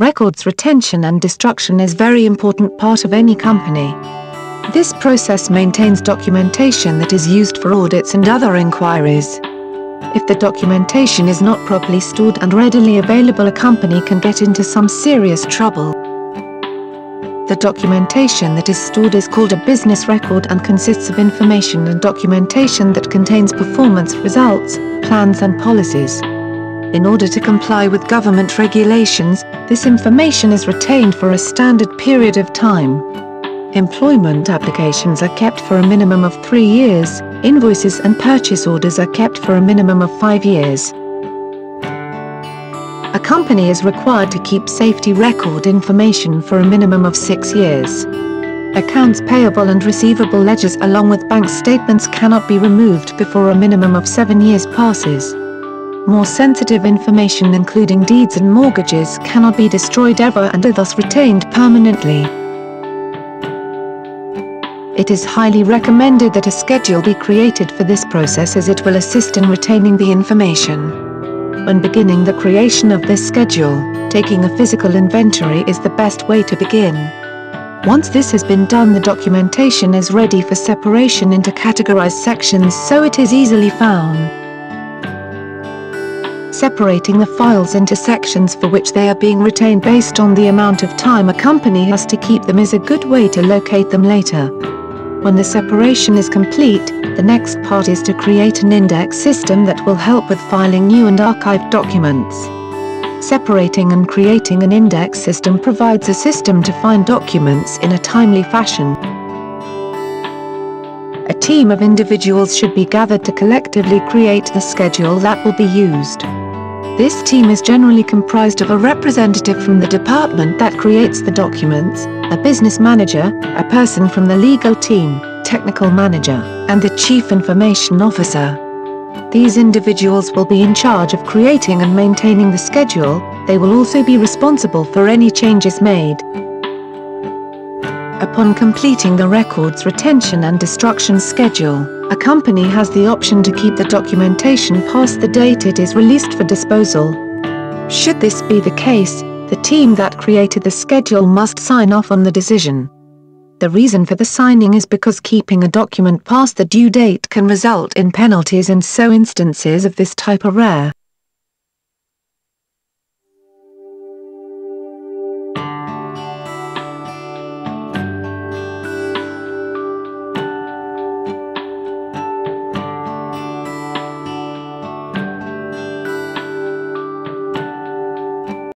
Records retention and destruction is a very important part of any company. This process maintains documentation that is used for audits and other inquiries. If the documentation is not properly stored and readily available, a company can get into some serious trouble. The documentation that is stored is called a business record and consists of information and documentation that contains performance results, plans and policies. In order to comply with government regulations, this information is retained for a standard period of time. Employment applications are kept for a minimum of 3 years, invoices and purchase orders are kept for a minimum of 5 years. A company is required to keep safety record information for a minimum of 6 years. Accounts payable and receivable ledgers along with bank statements cannot be removed before a minimum of 7 years passes. More sensitive information including deeds and mortgages cannot be destroyed ever and are thus retained permanently. It is highly recommended that a schedule be created for this process as it will assist in retaining the information. When beginning the creation of this schedule, taking a physical inventory is the best way to begin. Once this has been done, the documentation is ready for separation into categorized sections so it is easily found. Separating the files into sections for which they are being retained based on the amount of time a company has to keep them is a good way to locate them later. When the separation is complete, the next part is to create an index system that will help with filing new and archived documents. Separating and creating an index system provides a system to find documents in a timely fashion. A team of individuals should be gathered to collectively create the schedule that will be used. This team is generally comprised of a representative from the department that creates the documents, a business manager, a person from the legal team, technical manager, and the chief information officer. These individuals will be in charge of creating and maintaining the schedule. They will also be responsible for any changes made. Upon completing the records retention and destruction schedule, a company has the option to keep the documentation past the date it is released for disposal. Should this be the case, the team that created the schedule must sign off on the decision. The reason for the signing is because keeping a document past the due date can result in penalties, and so instances of this type are rare.